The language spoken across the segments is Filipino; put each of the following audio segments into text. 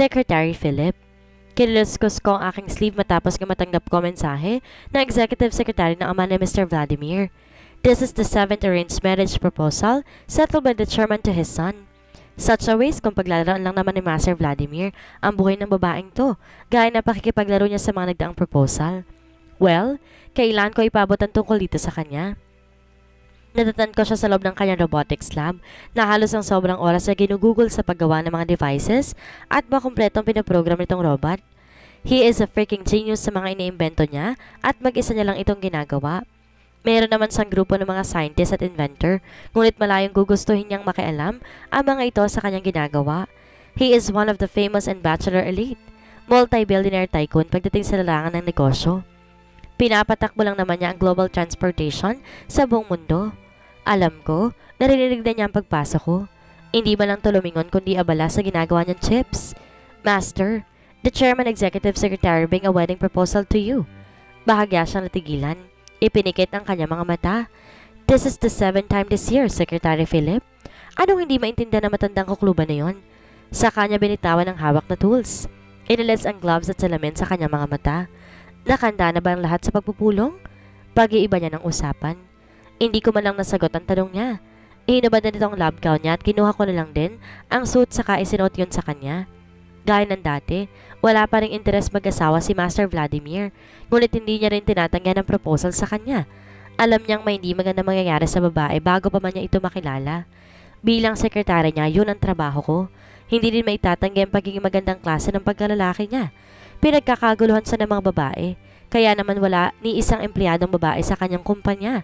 Secretary Philip. Kiniluskos ko ang aking sleeve matapos nga matanggap ko mensahe ng Executive Secretary ng ama ni Mr. Vladimir. This is the 7th arranged marriage proposal settled by the chairman to his son. Such a waste kung paglalaan lang naman ni Master Vladimir ang buhay ng babaeng to, gaya na pakikipaglaro niya sa mga nagdaang proposal. Well, kailan ko ipabot ang tungkol dito sa kanya? Natatan ko siya sa loob ng kanyang robotics lab na halos ang sobrang oras na ginugugol sa paggawa ng mga devices at makumpletong pinaprogram nitong robot. He is a freaking genius sa mga iniimbento niya at mag-isa niya lang itong ginagawa. Meron naman siyang grupo ng mga scientist at inventor, ngunit malayong gugustuhin niyang makialam ang mga ito sa kanyang ginagawa. He is one of the famous and bachelor elite, multi-billionaire tycoon pagdating sa larangan ng negosyo. Pinapatakbo lang naman niya ang global transportation sa buong mundo. Alam ko, narinig na niya ang pagpasok ko. Hindi ba lang tulumingon kundi abala sa ginagawa niyang chips. Master, the Chairman Executive Secretary bring a wedding proposal to you. Bahagya siyang natigilan. Ipinikit ang kanyang mga mata. This is the 7th time this year, Secretary Philip. Anong hindi maintindihan na matandang kukluban na yon? Sa kanya binitawan ang hawak na tools. Inalis ang gloves at salamin sa kanyang mga mata. Nakanda na ba ang lahat sa pagpupulong? Pag-iiba niya ng usapan. Hindi ko man lang nasagot ang tanong niya. Hinubad na nitong lab gown niya at kinuha ko na lang din ang suit saka isinuot yun sa kanya. Gaya ng dati, wala pa ring interes mag-asawa si Master Vladimir, ngunit hindi niya rin tinatanggihan ang proposal sa kanya. Alam niyang may hindi maganda mangyayari sa babae bago pa man niya ito makilala. Bilang sekretary niya, yun ang trabaho ko. Hindi rin maitatanggi ang pagiging magandang klase ng pagkalalaki niya. Pinagkakaguluhan sa ng mga babae, kaya naman wala ni isang empleyadong babae sa kanyang kumpanya.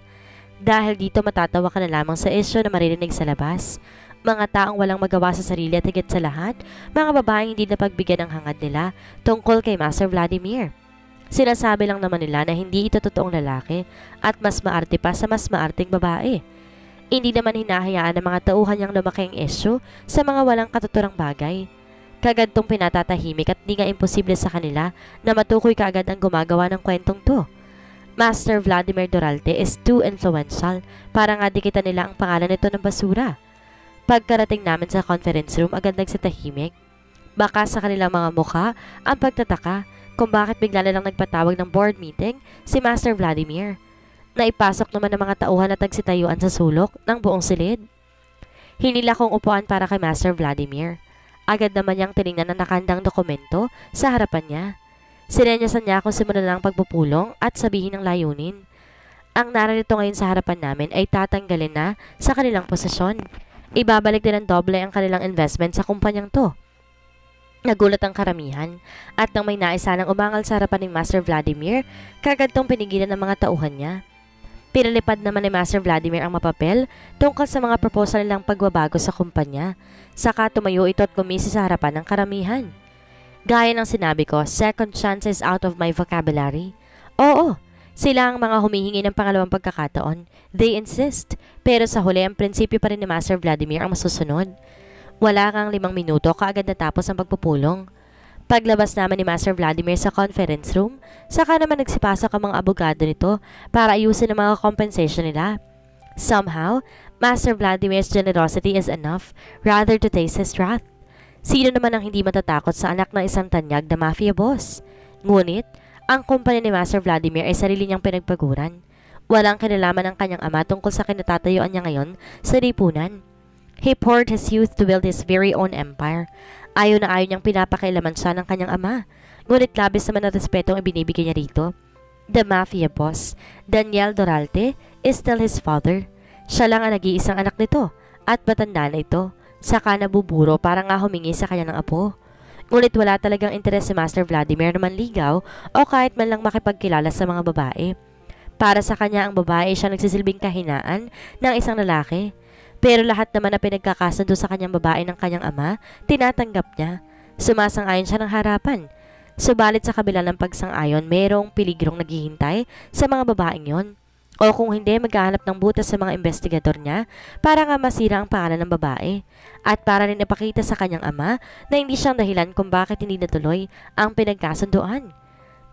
Dahil dito matatawa ka na lamang sa isyo na maririnig sa labas. Mga taong walang magawa sa sarili at higit sa lahat, mga babaeng hindi napagbigyan ng hangad nila tungkol kay Master Vladimir. Sinasabi lang naman nila na hindi ito totoong lalaki at mas maarte pa sa mas maarting babae. Hindi naman hinahayaan ng mga tauhan niyang lumaki ang isyo sa mga walang katuturang bagay. Kagad tong pinatatahimik at di nga imposible sa kanila na matukoy kaagad ang gumagawa ng kwentong to. Master Vladimir Doralte is too influential para nga dikitan nila ang pangalan nito ng basura. Pagkarating namin sa conference room, agad nagsatahimik. Baka sa kanilang mga mukha ang pagtataka kung bakit bigla na lang nagpatawag ng board meeting si Master Vladimir. Naipasok naman ng mga tauhan at tagsitayuan sa sulok ng buong silid. Hinila kong upuan para kay Master Vladimir. Agad naman niyang tinignan ang nakandang dokumento sa harapan niya. Sinenyasan niya akong simulan ng pagpupulong at sabihin ng layunin. Ang narito ngayon sa harapan namin ay tatanggalin na sa kanilang posisyon. Ibabalik din ng doble ang kanilang investment sa kumpanyang to. Nagulat ang karamihan at nang may naisalang umangal sa harapan ni Master Vladimir, kagad tong pinigilan ng mga tauhan niya. Pinalipad naman ni Master Vladimir ang mapapel tungkol sa mga proposal nilang pagbabago sa kumpanya. Saka tumayo ito at kumisi sa harapan ng karamihan. Gaya ng sinabi ko, second chance is out of my vocabulary. Oo, sila ang mga humihingi ng pangalawang pagkakataon. They insist. Pero sa huli, ang prinsipyo pa rin ni Master Vladimir ang masusunod. Wala kang 5 minuto, kaagad natapos ang pagpupulong. Paglabas naman ni Master Vladimir sa conference room, saka naman nagsipasok ang mga abogado nito para ayusin ang mga compensation nila. Somehow, Master Vladimir's generosity is enough rather to taste his wrath. Sino naman ang hindi matatakot sa anak ng isang tanyag na mafia boss? Ngunit, ang kumpanya ni Master Vladimir ay sarili niyang pinagpaguran. Walang kinalaman ang kanyang ama tungkol sa kinatatayuan niya ngayon sa lipunan. He poured his youth to build his very own empire. Ayaw na ayaw niyang pinapakailaman siya ng kanyang ama. Ngunit labis naman ang respeto ang ibinibigay niya rito. The mafia boss, Daniel Doralte, is still his father. Siya lang ang nag-iisang anak nito at matanda na ito. Saka nabuburo para nga humingi sa kanya ng apo. Ngunit wala talagang interes si Master Vladimir na manligaw o kahit man lang makipagkilala sa mga babae. Para sa kanya ang babae siya nagsisilbing kahinaan ng isang lalaki. Pero lahat naman na pinagkakasundo sa kanyang babae ng kanyang ama, tinatanggap niya. Sumasang-ayon siya ng harapan. Subalit sa kabila ng pagsang-ayon, mayroong peligrong naghihintay sa mga babaeng yon. O kung hindi, maghahanap ng butas sa mga investigador niya para nga masira ang pangalan ng babae at para rin ipakita sa kanyang ama na hindi siyang dahilan kung bakit hindi natuloy ang pinagkasunduan.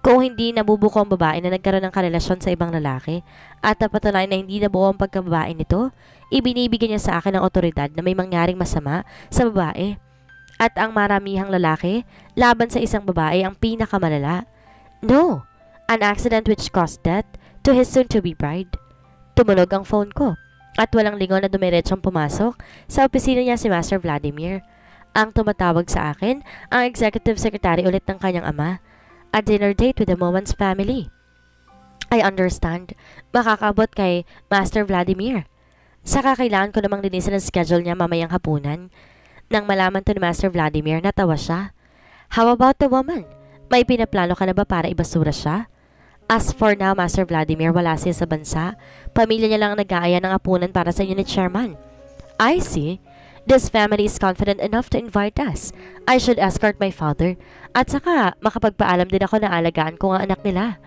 Kung hindi nabubuko ang babae na nagkaroon ng karelasyon sa ibang lalaki at napatunayan na hindi nabuo ang pagkababae nito, ibinibigyan niya sa akin ng otoridad na may mangyaring masama sa babae. At ang maramihang lalaki laban sa isang babae ang pinakamalala. No, an accident which caused death to his soon-to-be bride. Tumunog ang phone ko at walang lingon na dumiretsong pumasok sa opisina niya si Master Vladimir. Ang tumatawag sa akin, ang executive secretary ulit ng kanyang ama. A dinner date with the Moman's family. I understand. Makakaabot kay Master Vladimir. Saka kailangan ko namang linisin ang schedule niya mamayang hapunan. Nang malaman to ni Master Vladimir, natawa siya. How about the woman? May pinaplano ka na ba para ibasura siya? As for now, Master Vladimir, wala siya sa bansa. Pamilya niya lang ang nag-aaya ng hapunan para sa inyo ni Chairman. I see. This family is confident enough to invite us. I should escort my father. At saka, makapagpaalam din ako na alagaan ko ang anak nila.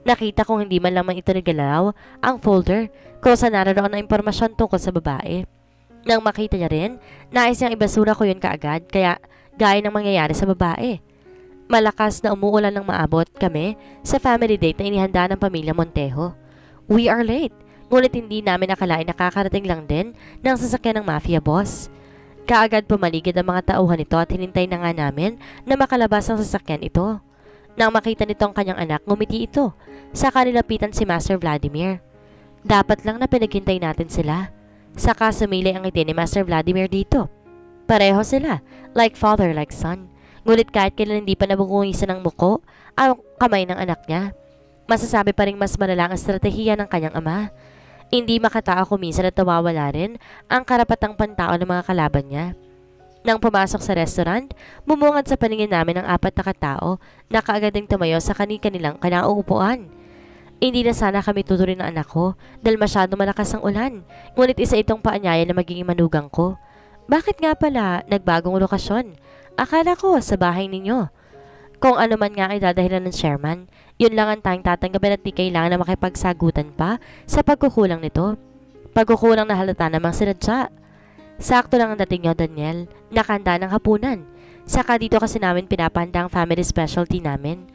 Nakita kong hindi man lamang ito nagalaw ang folder kung saan naroon ang impormasyon tungkol sa babae. Nang makita niya rin, nais niyang ibasura ko yun kaagad, kaya gaya ng mangyayari sa babae. Malakas na umuulan ng maabot kami sa family date na inihanda ng pamilya Montejo. We are late, ngunit hindi namin nakalain na kakarating lang din ng sasakyan ng mafia boss. Kaagad pumaligid ang mga tauhan nito at hinintay na nga namin na makalabas ang sasakyan ito. Nang makita nito ang kanyang anak, ngumiti ito. Saka nilapitan si Master Vladimir. Dapat lang na pinaghintay natin sila. Saka sumilay ang ngiti ni Master Vladimir dito. Pareho sila, like father, like son. Ngunit kahit kailan hindi pa nabungungisan ng muko ang kamay ng anak niya, masasabi pa rin mas malala ang estratehiya ng kanyang ama. Hindi makatao kuminsan at nawawala rin ang karapatang pantao ng mga kalaban niya. Nang pumasok sa restaurant, mumungad sa paningin namin ang 4 na katao na kaagad ding tumayo sa kanilang kanauupuan. Hindi na sana kami tutuloy ng anak ko dahil masyado malakas ang ulan. Ngunit isa itong paanyaya na magiging manugang ko. Bakit nga pala nagbagong lokasyon? Akala ko sa bahay ninyo. Kung ano man nga ay dadahilan ng chairman, yun lang ang tayong tatanggapin at di kailangan na makipagsagutan pa sa pagkukulang nito. Pagkukulang na halata namang sinadya. Sakto lang ang dating nyo, Daniel. Nakahanda ng hapunan. Saka dito kasi namin pinapahanda ang family specialty namin.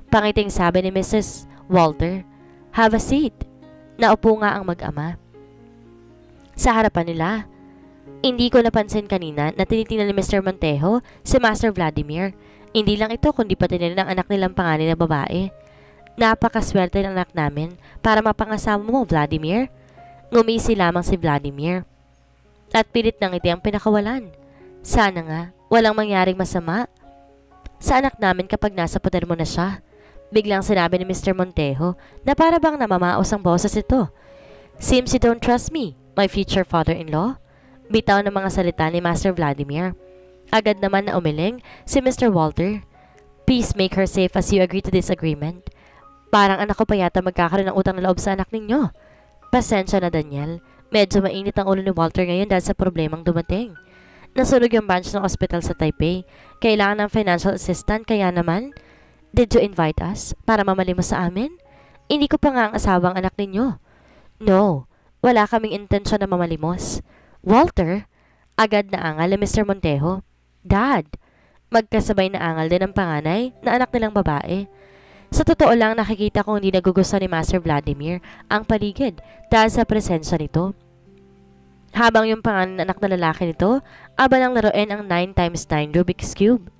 Pangiting sabi ni Mrs. Walter, "Have a seat." Naupo nga ang mag-ama. Sa harapan nila, hindi ko napansin kanina na tinitingnan ni Mr. Montejo si Master Vladimir. Hindi lang ito kundi pati nila ng anak nilang panganay na babae. Napakaswerte ng anak namin para mapangasama mo, Vladimir. Ngumisi lamang si Vladimir. At pilit nang iti ang pinakawalan. Sana nga, walang mangyaring masama sa anak namin kapag nasa poder mo na siya. Biglang sinabi ni Mr. Montejo na para bang namamaos ang boses ito. Seems you don't trust me, my future father-in-law. Bitaw ng mga salita ni Master Vladimir. Agad naman na umiling si Mr. Walter. Please make her safe as you agree to this agreement. Parang anak ko pa yata magkakaroon ng utang na loob sa anak ninyo. Pasensya na, Daniel. Medyo mainit ang ulo ni Walter ngayon dahil sa problemang dumating. Nasunog yung branch ng ospital sa Taipei. Kailangan ng financial assistant, kaya naman, did you invite us para mamalimos sa amin? Hindi ko pa nga ang asawang anak ninyo. No, wala kaming intensyon na mamalimos. Walter, agad na angal ni Mr. Montejo. Dad, magkasabay na angal din ang panganay na anak nilang babae. Sa totoo lang, nakikita kong hindi nagugustuhan ni Master Vladimir ang paligid dahil sa presensya nito. Habang yung pangalan na anak na lalaki nito, abanang laruin ang 9x9 Rubik's Cube.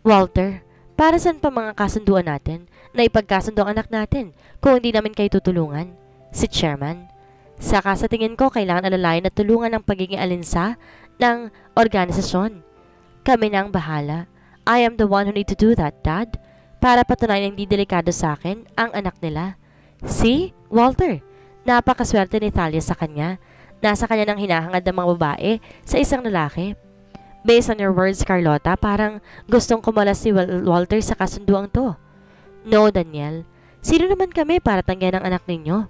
Walter, para saan pa mga kasunduan natin na ipagkasundo ang anak natin kung hindi namin kayo tutulungan? Si Chairman. Saka sa tingin ko, kailangan alalayan at tulungan ang pagiging alinsa ng organisasyon. Kami na ang bahala. I am the one who need to do that, Dad. Para patunayan hindi delikado sa akin ang anak nila. See, Walter, napakaswerte ni Thalia sa kanya. Nasa kanya nang hinahangad ng mga babae sa isang lalaki. Based on your words, Carlota, parang gustong kumalas si Walter sa kasunduang to. No, Daniel. Sino naman kami para tanggihan ang anak ninyo?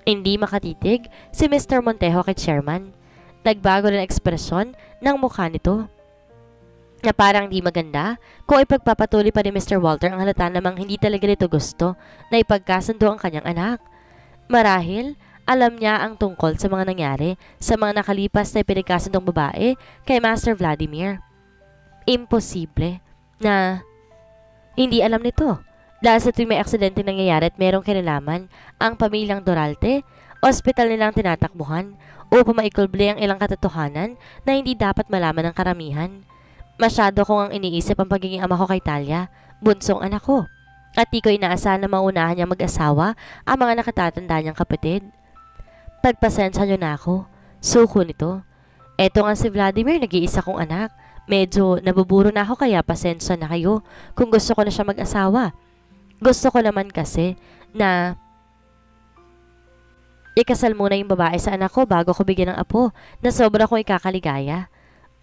Hindi makatitig si Mr. Montejo kay Chairman. Nagbago rin ang ekspresyon ng mukha nito. Na parang di maganda kung ipagpapatuloy pa ni Mr. Walter ang halata namang hindi talaga nito gusto na ipagkasundo ang kanyang anak. Marahil, alam niya ang tungkol sa mga nangyari sa mga nakalipas na ipinagkasundong babae kay Master Vladimir. Imposible na hindi alam nito dahil sa tuwing may aksidente nangyayari at merong kinalaman ang pamilyang Doralte, ospital nilang tinatakbuhan upang maikulbli ang ilang katotohanan na hindi dapat malaman ng karamihan. Masyado kong ang iniisip ang pagiging ama ko kay Talia, bunsong anak ko. At di ko inaasahan na maunahan niya mag-asawa ang mga nakatatanda niyang kapatid. Pagpasensya niyo na ako. Suko nito. Eto nga si Vladimir, nag-iisa kong anak. Medyo nabuburo na ako kaya pasensya na kayo kung gusto ko na siya mag-asawa. Gusto ko naman kasi na ikasal muna yung babae sa anak ko bago ko bigyan ng apo na sobra kong ikakaligaya.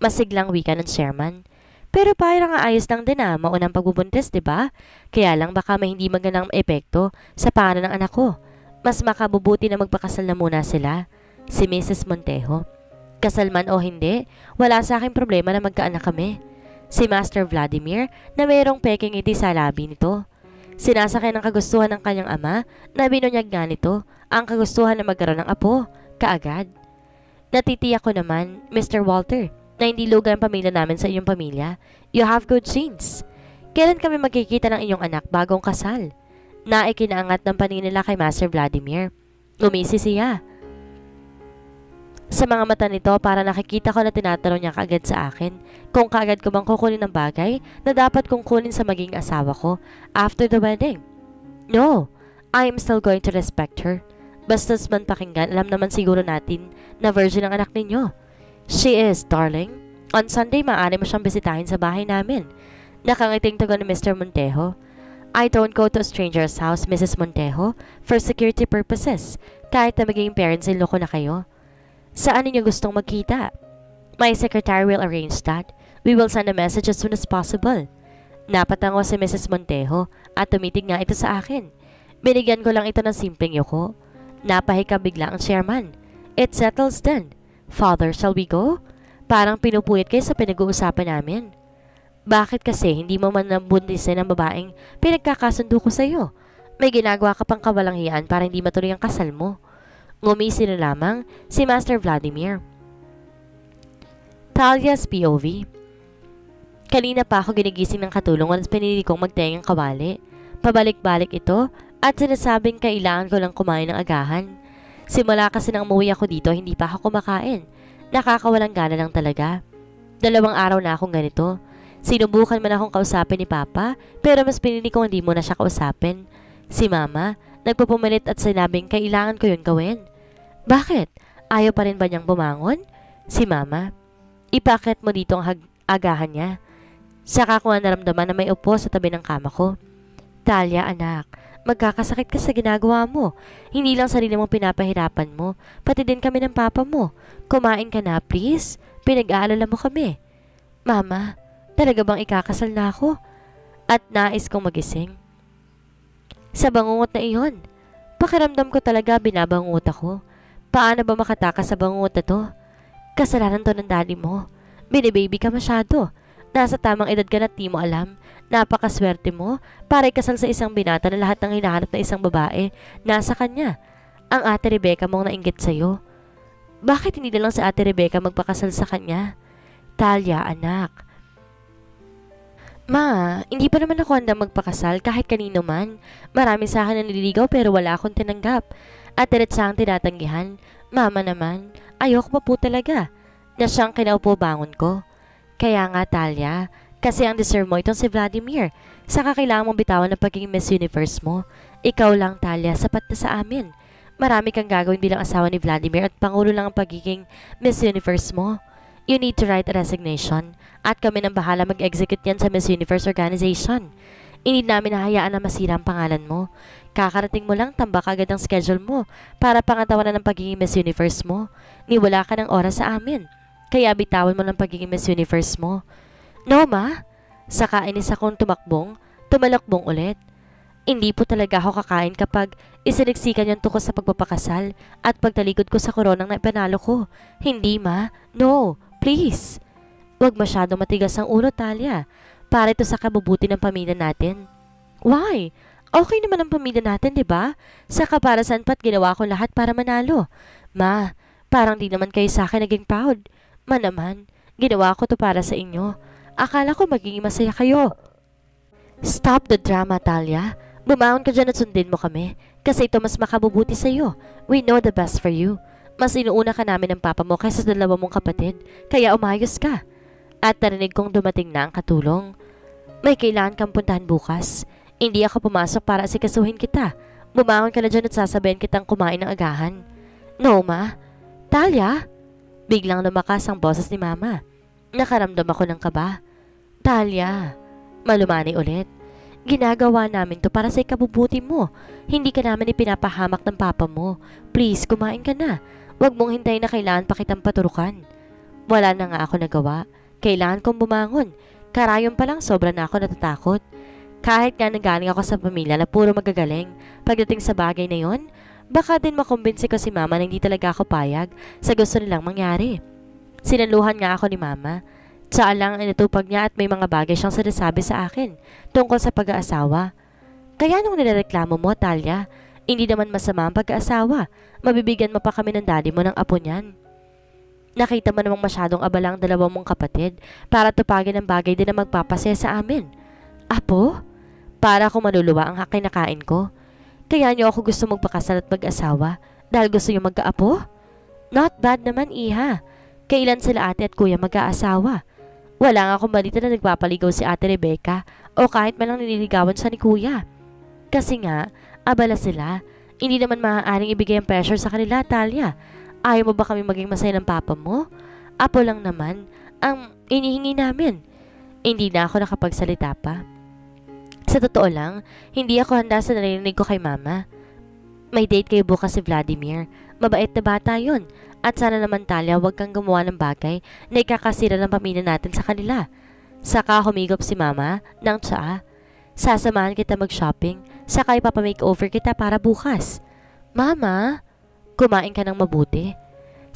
Masiglang wika ng chairman. Pero parang ayos lang din maunang pagbubuntis, diba? Kaya lang baka may hindi magandang epekto sa pangalan ng anak ko. Mas makabubuti na magpakasal na muna sila. Si Mrs. Montejo. Kasal man o hindi, wala sa akin problema na magkaanak kami. Si Master Vladimir na mayroong peking ngiti sa labi nito. Sinasakay ng kagustuhan ng kanyang ama na binunyag nga nito ang kagustuhan na magkaroon ng apo, kaagad. Natitiyak ko naman, Mr. Walter, na hindi lugar ang pamilya namin sa inyong pamilya. You have good genes. Kailan kami magkikita ng inyong anak bagong kasal? Naikinaangat ng panin nila kay Master Vladimir. Ngumisi siya. Sa mga mata nito para nakikita ko na tinatanong niya kaagad sa akin kung kaagad ko bang kukunin ng bagay na dapat kong kunin sa magiging asawa ko after the wedding. No, I am still going to respect her. Basta's man pakinggan, alam naman siguro natin na virgin ang anak ninyo. She is, darling. On Sunday, maaari mo siyang bisitahin sa bahay namin. Nakangiting tugon ni Mr. Montejo. I don't go to a stranger's house, Mrs. Montejo, for security purposes, kahit na magiging parents-in-law ko na kayo. Saan ninyo gustong magkita? My secretary will arrange that. We will send a message as soon as possible. Napatango si Mrs. Montejo at tumitig nga ito sa akin. Binigyan ko lang ito ng simpleng yuko. Napahika bigla ang chairman. It settles then. Father, shall we go? Parang pinupuyat kayo sa pinag-uusapan namin. Bakit kasi hindi mo man nabuntisin ang babaeng pinagkakasundo ko sa iyo? May ginagawa ka pang kawalanghiyaan para hindi matuloy ang kasal mo. Ngumisi na lamang si Master Vladimir. Talia's POV. Kanina pa ako ginigising ng katulong at pinili kong magtengang kawali. Pabalik-balik ito at sinasabing kailangan ko lang kumain ng agahan. Simula kasi nang umuwi ako dito, hindi pa ako kumakain. Nakakawalang gana lang talaga. 2 araw na akong ganito. Sinubukan man akong kausapin ni Papa, pero mas pinili kong hindi mo na siya kausapin. Si Mama, nagpupumilit at sinabing kailangan ko yun gawin. Bakit? Ayaw pa rin ba niyang bumangon? Si Mama, ipakit mo dito ang agahan niya. Saka ko naramdaman na may upo sa tabi ng kama ko. Talia, anak, magkakasakit ka sa ginagawa mo. Hindi lang sarili mong pinapahirapan mo, pati din kami ng papa mo. Kumain ka na, please. Pinag-aalala mo kami. Mama, talaga bang ikakasal na ako? At nais kong magising. Sa bangungot na iyon, pakiramdam ko talaga binabangungot ako. Paano ba makatakas sa bangungot na to? Kasalanan to ng daddy mo. Binibaby ka masyado. Nasa tamang edad ka na di mo alam. Napakaswerte mo para ikasal sa isang binata na lahat ng hinahanap na isang babae nasa kanya. Ang ate Rebecca mong nainggit sa'yo. Bakit hindi na lang sa ate Rebecca magpakasal sa kanya? Talia, anak. Ma, hindi pa naman ako handang magpakasal kahit kanino man. Marami sa akin na nililigaw pero wala akong tinanggap. At diretsang tinatanggihan. Mama naman, ayoko pa po talaga. Na siyang kinaupo bangon ko. Kaya nga Talia, kasi ang deserve mo itong si Vladimir. Saka kailangan mong bitawan ng pagiging Miss Universe mo. Ikaw lang Talia, sapat na sa amin. Marami kang gagawin bilang asawa ni Vladimir at pangulo lang ang pagiging Miss Universe mo. You need to write a resignation. At kami nang bahala mag-execute yan sa Miss Universe organization. Hindi namin nahayaan na masira ang pangalan mo. Kakarating mo lang, tambak agad ang schedule mo para pangatawanan ng pagiging Miss Universe mo. Niwala ka ng oras sa amin. Kaya bitawan mo ng pagiging Miss Universe mo. No, ma? Saka inis akong tumalakbong ulit. Hindi po talaga ako kakain kapag isiniksikan yung tukos sa pagpapakasal at pagtalikod ko sa koronang na ipanalo ko. Hindi, ma. No, please. Huwag masyado matigas ang ulo, Talia. Para ito sa kabubuti ng pamilya natin. Why? Okay naman ang pamilya natin, di ba? Saka para saan pa't ginawa ko lahat para manalo. Ma, parang di naman kayo sa akin naging proud. Ma naman, ginawa ko to para sa inyo. Akala ko magiging masaya kayo. Stop the drama, Talia. Bumangon ka dyan at sundin mo kami. Kasi ito mas makabubuti sa'yo. We know the best for you. Mas inuuna ka namin ng papa mo kaysa sa 2 mong kapatid. Kaya umayos ka. at narinig kong dumating na ang katulong. May kailangan kang puntahan bukas. Hindi ako pumasok para asikasuhin kita. Bumangon ka na dyan at sasabihin kitang kumain ng agahan. No, ma. Talia? Biglang lumakas ang boses ni Mama. Nakaramdam ako ng kaba. Talia. Malumani ulit. Ginagawa namin to para sa ikabubuti mo. Hindi ka namin ipinapahamak ng papa mo. Please, kumain ka na. Huwag mong hintayin na kailangan pa kitang paturukan. Wala na nga ako nagawa. Kailangan kong bumangon. Karayon pa lang sobra na ako natatakot. Kahit nga nanggaling ako sa pamilya na puro magagaling, pagdating sa bagay na yon, baka din makumbinsi ko si Mama na hindi talaga ako payag sa gusto nilang mangyari. Sinaluhan nga ako ni Mama. Saan lang ang natupag niya at may mga bagay siyang sinasabi sa akin tungkol sa pag-aasawa. Kaya nung nirereklamo mo, Talia, hindi naman masama ang pag-aasawa. Mabibigyan mo pa kami ng daddy mo ng apo niyan. Nakita mo namang masyadong abala ang dalawa mong kapatid para tupagin ang bagay din na magpapasaya sa amin. Apo? Para akong maluluwa ang kinakain ko. Kaya niyo ako gusto magpakasal at mag-asawa dahil gusto niyo magkaapo? Not bad naman, iha. Kailan sila ate at kuya mag-aasawa? Wala nga akong balita na nagpapaligaw si ate Rebecca o kahit man lang nililigawan siya ni kuya. Kasi nga, abala sila. Hindi naman maaaring ibigay ang pressure sa kanila, Talia. Ayaw mo ba kami maging masaya ng papa mo? Apo lang naman ang inihingi namin. Hindi na ako nakapagsalita pa. Sa totoo lang, hindi ako handa sa narinig ko kay Mama. May date kayo bukas si Vladimir. Mabait na bata yun. At sana naman, Talia, huwag kang gumawa ng bagay na ikakasira ng pamilya natin sa kanila. Saka humigop si Mama ng tsaa. Sasamahan kita mag-shopping, saka ipapamake-over kita para bukas. Mama, kumain ka ng mabuti.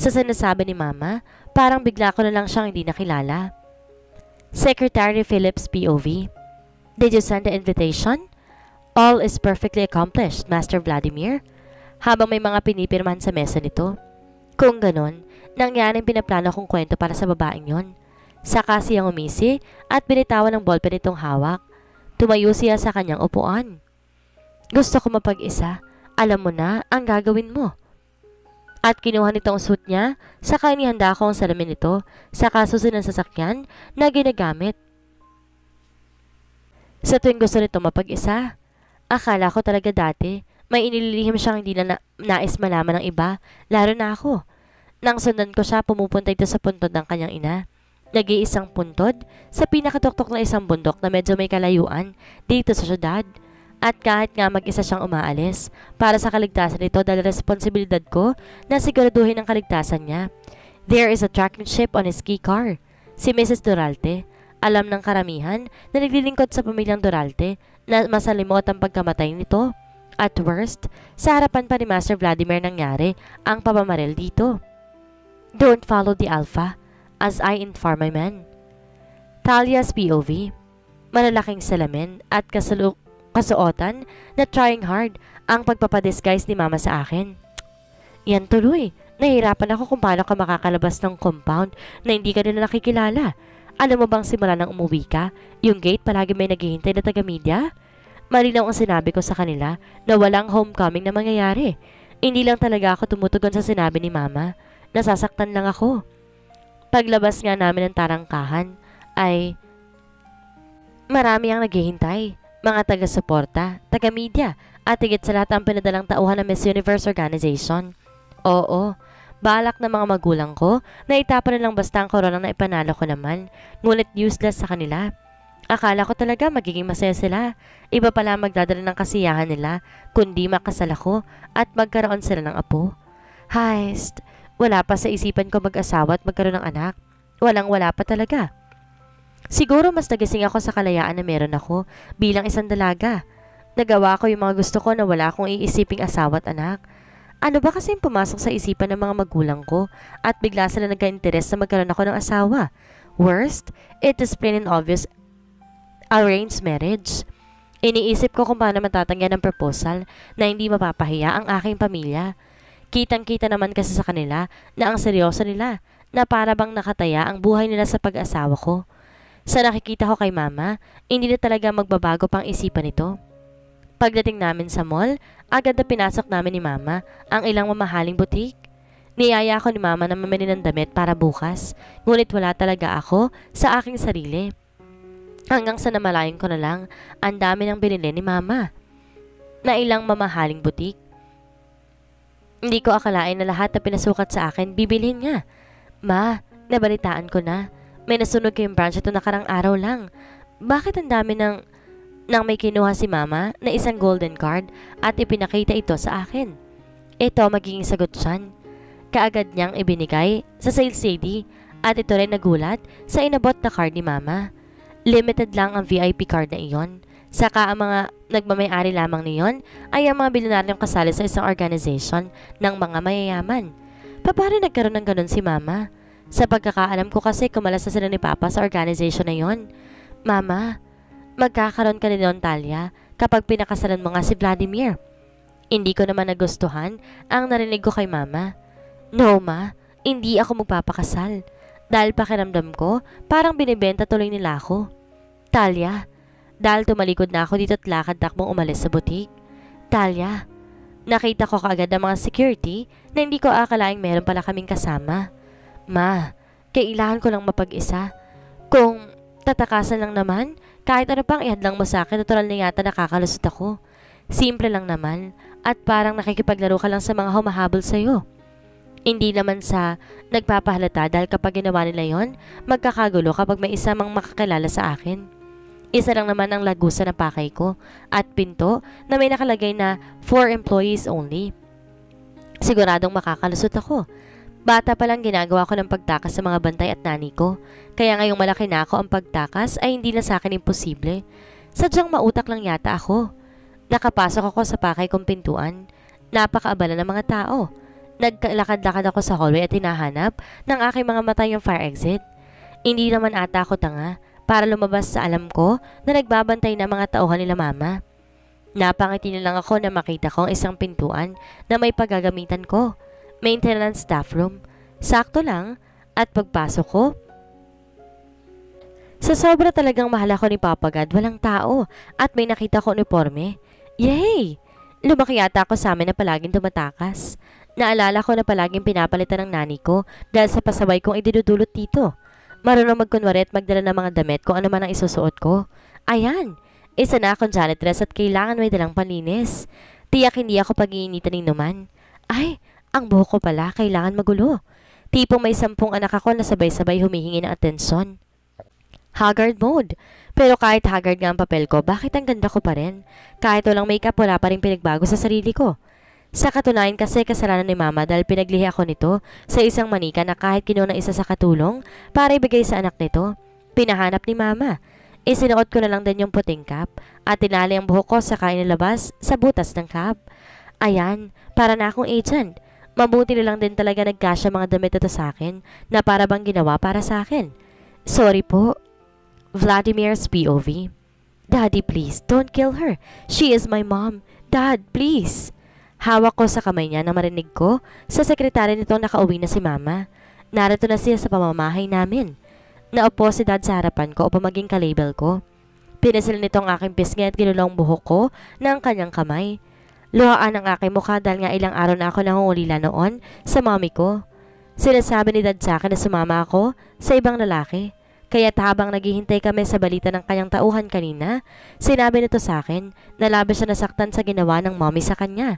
Sa sinasabi ni Mama, parang bigla ko na lang siyang hindi nakilala. Secretary Phillips POV. Did you send the invitation? All is perfectly accomplished, Master Vladimir. Habang may mga pinipirmahan sa mesa nito. Kung ganon, nangyaring pinaplano kong kwento para sa babaeng yon. Saka siyang umisi at binitawan ng ballpen itong hawak. Tumayo siya sa kanyang upuan. Gusto ko mapag-isa. Alam mo na ang gagawin mo. At kinuha nitong suit niya, saka inihanda ko ang salamin nito sa kasusin ng sasakyan na ginagamit. Sa tuwing gusto nito mapag-isa, akala ko talaga dati may inililihim siyang hindi na nais malaman ng iba, lalo na ako. Nang sundan ko siya, pumupunta ito sa puntod ng kanyang ina. Nag-iisang puntod sa pinakatuktok na isang bundok na medyo may kalayuan dito sa syudad. At kahit nga mag-isa siyang umaalis, para sa kaligtasan nito dahil responsibilidad ko na siguraduhin ang kaligtasan niya. There is a tracking ship on his key car. Si Mrs. Duralte, alam ng karamihan na naglilingkod sa pamilyang Duralte na masalimot ang pagkamatay nito. At worst, sa harapan pa ni Master Vladimir nangyari ang pamamaril dito. Don't follow the alpha, as I inform my men. Talia's POV. Malalaking salamin at kasuotan na trying hard ang pagpapadisguise ni Mama sa akin. Yan tuloy. Nahihirapan ako kung paano ka makakalabas ng compound na hindi ka nila nakikilala. Alam mo bang simula nang umuwi ka, yung gate palagi may naghihintay na taga-media? Malinaw ang sinabi ko sa kanila na walang homecoming na mangyayari. Hindi lang talaga ako tumutugon sa sinabi ni Mama. Nasasaktan lang ako. Paglabas nga namin ng tarangkahan ay marami ang naghihintay. Mga taga-suporta, taga-media, at higit sa lahat ang pinadalang tauhan ng Miss Universe Organization. Oo, balak ng mga magulang ko na itapon na lang basta ang koronang na ipanalo ko naman, ngunit useless sa kanila. Akala ko talaga magiging masaya sila. Iba pala magdadala ng kasiyahan nila, kundi makasal ako at magkaroon sila ng apo. Heist, wala pa sa isipan ko mag-asawa at magkaroon ng anak. Walang-wala pa talaga. Siguro mas nagising ako sa kalayaan na meron ako bilang isang dalaga. Nagawa ko yung mga gusto ko na wala akong iisiping asawa at anak. Ano ba kasi yung pumasok sa isipan ng mga magulang ko at bigla sila nagka-interes na magkaroon ako ng asawa? Worst, it is plain and obvious arranged marriage. Iniisip ko kung paano matatangyan ang proposal na hindi mapapahiya ang aking pamilya. Kitang-kita naman kasi sa kanila na ang seryoso nila na para bang nakataya ang buhay nila sa pag-asawa ko. Sa nakikita ko kay Mama, hindi na talaga magbabago pang isipan nito. Pagdating namin sa mall, agad na pinasok namin ni Mama ang ilang mamahaling butik. Niyaya ako ni Mama na mamili ng damit para bukas, ngunit wala talaga ako sa aking sarili. Hanggang sa namalayan ko na lang, ang dami ng binili ni Mama na ilang mamahaling butik. Hindi ko akalain na lahat na pinasukat sa akin bibilhin niya. Ma, nabalitaan ko na. May nasunog kayong branch ito nakarang araw lang. Bakit ang dami nang may kinuha si Mama na isang golden card at ipinakita ito sa akin? Ito magiging sagot siyan. Kaagad niyang ibinigay sa sales lady at ito rin nagulat sa inabot na card ni Mama. Limited lang ang VIP card na iyon. Saka ang mga nagmamayari lamang niyon ay ang mga bilyonaryong kasali sa isang organization ng mga mayayaman. Paano nagkaroon ng ganun si Mama? Sa pagkakaalam ko kasi kumalas na sila ni Papa sa organization na yon. Mama, magkakaroon ka ni Don Talia kapag pinakasalan mo nga si Vladimir. Hindi ko naman nagustuhan ang narinig ko kay Mama. No, Ma, hindi ako magpapakasal. Dahil pakiramdam ko, parang binibenta tuloy nila ako. Talia, dahil tumalikod na ako dito at lakad-takbong umalis sa butik. Talia, nakita ko kaagad ang mga security na hindi ko akalaing meron pala kaming kasama. Ma, kailangan ko lang mapag-isa. Kung tatakasan lang naman, kahit ano pang ihadlang mo sa akin, natural na yata nakakalusot ako. Simple lang naman at parang nakikipaglaro ka lang sa mga humahabol sa'yo. Hindi naman sa nagpapahalata dahil kapag ginawa nila yon, magkakagulo kapag may isa mang makakilala sa akin. Isa lang naman ang lagusan ng pakay ko at pinto na may nakalagay na 4 employees only. Siguradong makakalusot ako. Bata pa lang ginagawa ko ng pagtakas sa mga bantay at nani ko. Kaya ngayong malaki na ako ang pagtakas ay hindi na sa akin imposible. Sadyang mautak lang yata ako. Nakapasok ako sa pakay kong pintuan. Napakaabala ng mga tao. Nagkalakad-lakad ako sa hallway at hinahanap ng aking mga mata yung fire exit. Hindi naman ata ako tanga para lumabas sa alam ko na nagbabantay na mga tauhan nila Mama. Napangiti na lang ako na makita ko ang isang pintuan na may paggagamitan ko. Maintenance staff room. Sakto lang at pagpasok ko, sa sobra talagang mahal ako ni Papa God, walang tao at may nakita ko uniforme. Yay! Lumaki yata ako sa amin na palaging tumatakas. Naalala ko na palaging pinapalitan ng nani ko dahil sa pasaway kong idinudulot dito. Marunong magkunwari at magdala ng mga damit kung ano man ang isusuot ko. Ayan, isa na akong janitress at kailangan may dalang panlinis. Tiyak hindi ako pag-iinitan ng numan. Ay, ang buhok ko pala kailangan magulo. Tipong may 10 anak ako na sabay-sabay humihingi ng atensyon. Haggard mode. Pero kahit haggard nga ang papel ko, bakit ang ganda ko pa rin? Kahit walang makeup, wala pa rin pinagbago sa sarili ko. Sa katunayan kasi kasalanan ni Mama dahil pinaglihi ako nito sa isang manika na kahit kinuha ng isa sa katulong para ibigay sa anak nito. Pinahanap ni Mama. Isinuot ko na lang din yung puting cap at tinali ang buhok ko saka inilabas sa butas ng cap. Ayan, para na akong agent. Mabuti na lang din talaga nagkasya mga damit ito sa akin na para bang ginawa para sa akin. Sorry po. Vladimir's POV. Daddy, please, don't kill her. She is my mom. Dad, please. Hawak ko sa kamay niya na marinig ko sa sekretary nitong nakauwi na si Mama. Narito na siya sa pamamahay namin. Naupo si Dad sa harapan ko upang maging kalabel ko. Pinasil nitong aking pisngi at ginulong buhok ko ng kanyang kamay. Luhaan ang aking mukha dahil nga ilang araw na ako nangungulila noon sa mami ko. Sinasabi ni Dad sa akin na sumama ako sa ibang lalaki. Kaya't habang naghihintay kami sa balita ng kanyang tauhan kanina, sinabi nito sa akin na labis siya nasaktan sa ginawa ng mommy sa kanya.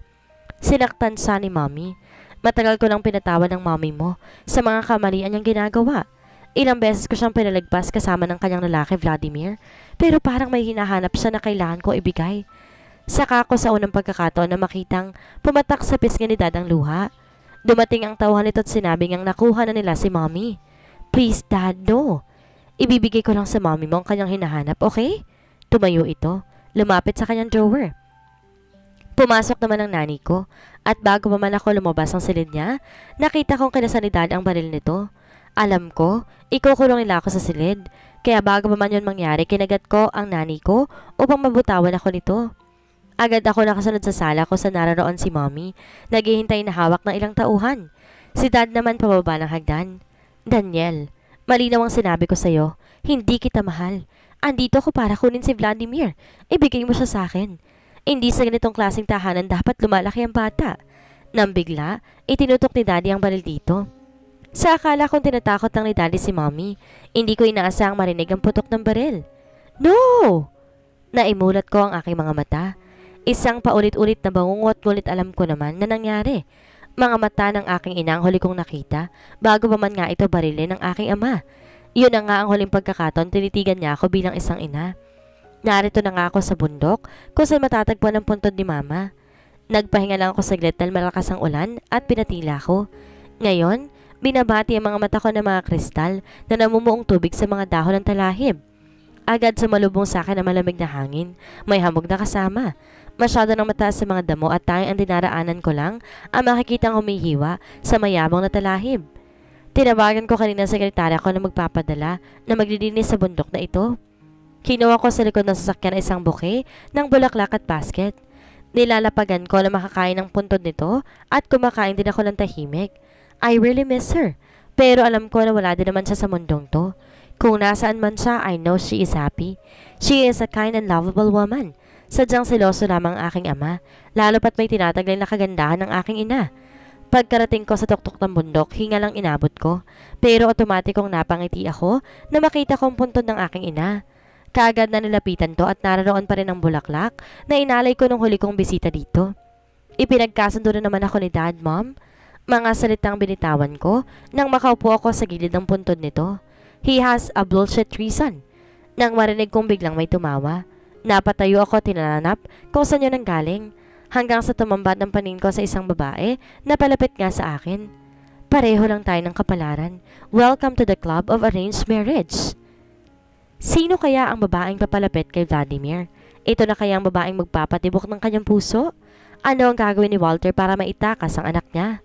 Sinaktan siya ni mommy. Matagal ko lang pinatawad ng mommy mo sa mga kamalian niyang ginagawa. Ilang beses ko siyang pinalagpas kasama ng kanyang lalaki Vladimir, pero parang may hinahanap siya na kailangan ko ibigay. Saka ako sa unang pagkakataon na makitang pumatak sa pisngi ni Dad ang luha. Dumating ang tauhan nito at sinabi niyang nakuha na nila si mommy. Please Dad, no. Ibibigay ko lang sa mommy mo ang kanyang hinahanap, okay? Tumayo ito. Lumapit sa kanyang drawer. Pumasok naman ang nani ko at bago pa man ako lumabas ang silid niya, nakita kong kinasanidad ang baril nito. Alam ko, ikukulong nila ako sa silid. Kaya bago pa man yun mangyari, kinagat ko ang nani ko upang mabutawan ako nito. Agad ako nakasunod sa sala ko sa naroon si mommy, naghihintay na hawak ng ilang tauhan. Si Dad naman pababa ng hagdan. Daniel, malinaw ang sinabi ko sa'yo, hindi kita mahal. Andito ako para kunin si Vladimir. Ibigay mo siya sa akin. Hindi sa ganitong klaseng tahanan dapat lumalaki ang bata. Nang bigla, itinutok ni Daddy ang baril dito. Sa akala kong tinatakot lang ni Daddy si Mommy, hindi ko inaasahang marinig ang putok ng baril. No! Naimulat ko ang aking mga mata. Isang paulit-ulit na bangungot, ngunit alam ko naman na nangyari. Mga mata ng aking ina ang huli kong nakita bago pa man nga ito barilin ng aking ama. Yun na nga ang huling pagkakataon, tinitigan niya ako bilang isang ina. Narito na nga ako sa bundok kung saan matatagpuan ang puntod ni Mama. Nagpahinga lang ako saglit dahil malakas ang ulan at pinatila ko. Ngayon, binabati ang mga mata ko ng mga kristal na namumuong tubig sa mga dahon ng talahib. Agad sumalubong sa akin ang malamig na hangin. May hamog na kasama. Masyado nang mataas sa mga damo at tanging ang dinaraanan ko lang ang makikitang humihiwa sa mayabong na talahib. Tinawagan ko kanina sa sekretarya ko na magpapadala na maglilinis sa bundok na ito. Kinuha ko sa likod ng sasakyan ang isang bouquet ng bulaklak at basket. Nilalapagan ko na makakain ng puntod nito at kumakain din ako ng tahimik. I really miss her. Pero alam ko na wala din naman siya sa mundong to. Kung nasaan man siya, I know she is happy. She is a kind and lovable woman. Sadyang seloso lamang ang aking ama, lalo pat may tinataglay na kagandahan ng aking ina. Pagkarating ko sa tuktok ng bundok, hinga lang inabot ko. Pero otomatikong napangiti ako na makita ko ang puntod ng aking ina. Kaagad na nilapitan to at naroon pa rin ang bulaklak na inalay ko nung huli kong bisita dito. Ipinagkasundo na naman ako ni Dad, Mom. Mga salitang binitawan ko nang makaupo ako sa gilid ng puntod nito. He has a bullshit reason. Nang marinig kong biglang may tumawa, napatayo ako tinanap kung saan yun ang galing. Hanggang sa tumambad ng panin ko sa isang babae na palapit nga sa akin. Pareho lang tayo ng kapalaran. Welcome to the Club of Arranged Marriage. Sino kaya ang babaeng papalapit kay Vladimir? Ito na kaya ang babaeng magpapatibok ng kanyang puso? Ano ang gagawin ni Walter para maitakas ang anak niya?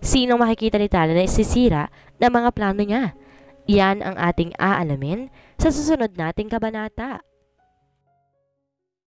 Sinong makikita ni Tala na isisira ng mga plano niya? Yan ang ating aalamin sa susunod nating kabanata.